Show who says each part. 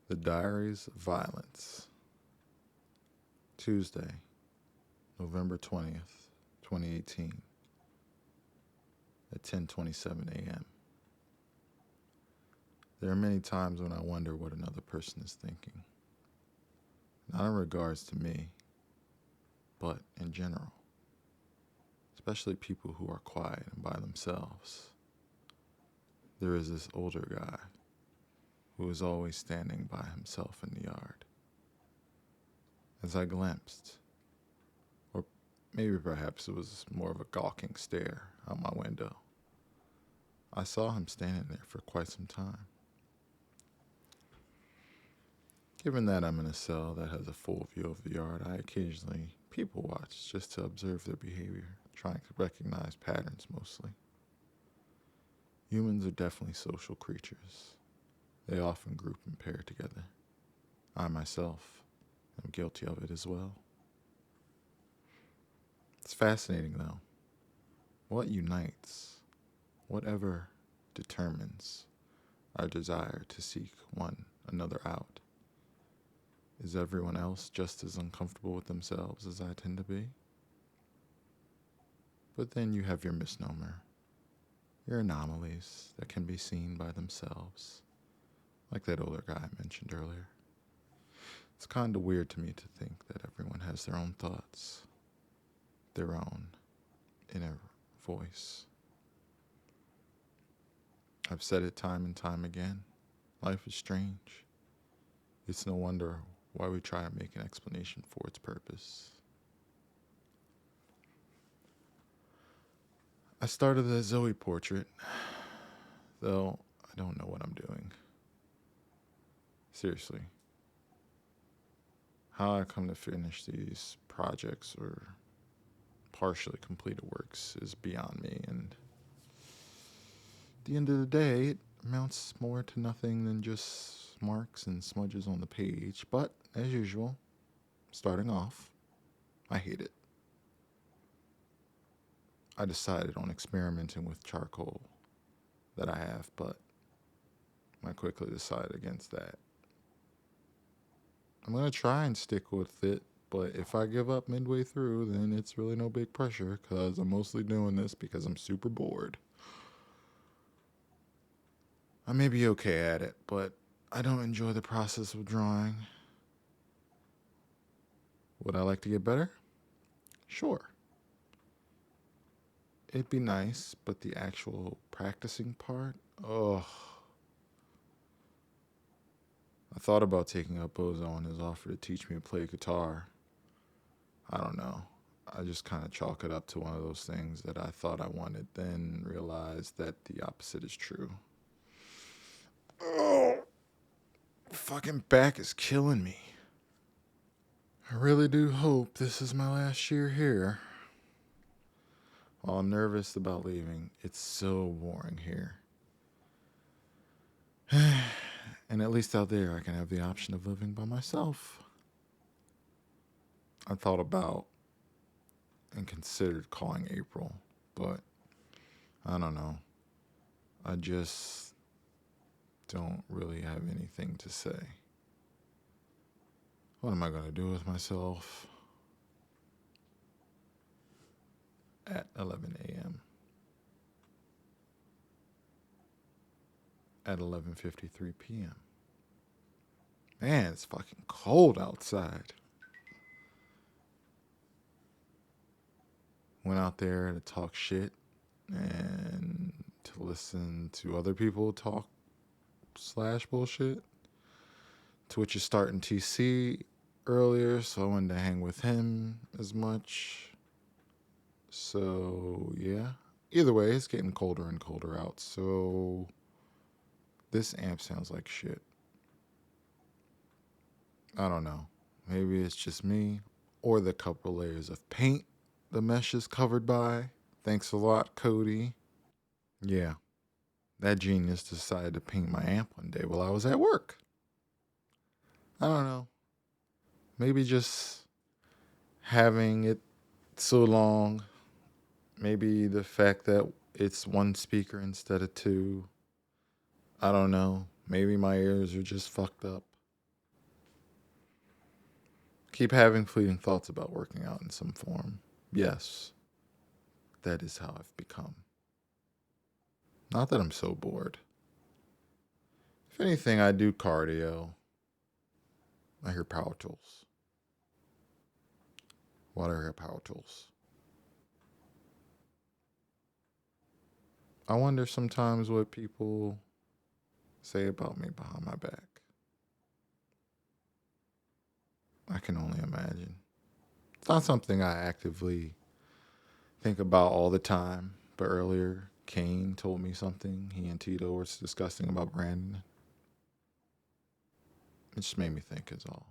Speaker 1: The Diaries of Violence. Tuesday, November 20th, 2018, at 10:27 a.m. There are many times when I wonder what another person is thinking, not in regards to me, but in general, especially people who are quiet and by themselves. There is this older guy who is always standing by himself in the yard. As I glimpsed, or maybe perhaps it was more of a gawking stare out my window, I saw him standing there for quite some time. Given that I'm in a cell that has a full view of the yard, I occasionally people watch just to observe their behavior, trying to recognize patterns mostly. Humans are definitely social creatures. They often group and pair together. I myself am guilty of it as well. It's fascinating though. What unites, whatever determines our desire to seek one another out? Is everyone else just as uncomfortable with themselves as I tend to be? But then you have your misnomer, your anomalies that can be seen by themselves, like that older guy I mentioned earlier. It's kind of weird to me to think that everyone has their own thoughts, their own inner voice. I've said it time and time again. Life is strange. It's no wonder why we try to make an explanation for its purpose. I started the Zoe portrait, though I don't know what I'm doing. Seriously. How I come to finish these projects or partially completed works is beyond me, and at the end of the day, it amounts more to nothing than just marks and smudges on the page, but as usual, starting off, I hate it. I decided on experimenting with charcoal that I have, but I quickly decided against that. I'm going to try and stick with it, but if I give up midway through, then it's really no big pressure because I'm mostly doing this because I'm super bored. I may be okay at it, but I don't enjoy the process of drawing. Would I like to get better? Sure. It'd be nice, but the actual practicing part, oh. I thought about taking up Bozo on his offer to teach me to play guitar. I don't know. I just kind of chalk it up to one of those things that I thought I wanted, then realized that the opposite is true. Oh, fucking back is killing me. I really do hope this is my last year here. While I'm nervous about leaving, it's so boring here. And at least out there, I can have the option of living by myself. I thought about and considered calling April, but I don't know. I just don't really have anything to say. What am I going to do with myself at 11 a.m.? At 11:53 p.m. Man, it's fucking cold outside. Went out there to talk shit and to listen to other people talk slash bullshit. Twitch is starting TC earlier, so I wanted to hang with him as much. So, yeah. Either way, it's getting colder and colder out, so this amp sounds like shit. I don't know. Maybe it's just me or the couple layers of paint the mesh is covered by. Thanks a lot, Cody. Yeah, that genius decided to paint my amp one day while I was at work. I don't know. Maybe just having it so long. Maybe the fact that it's one speaker instead of two. I don't know. Maybe my ears are just fucked up. keep having fleeting thoughts about working out in some form. Yes, that is how I've become. Not that I'm so bored. If anything, I do cardio. I hear power tools. What are power tools? I wonder sometimes what people say about me behind my back. I can only imagine. It's not something I actively think about all the time, but earlier, Kane told me something he and Tito were discussing about Brandon. It just made me think, is all.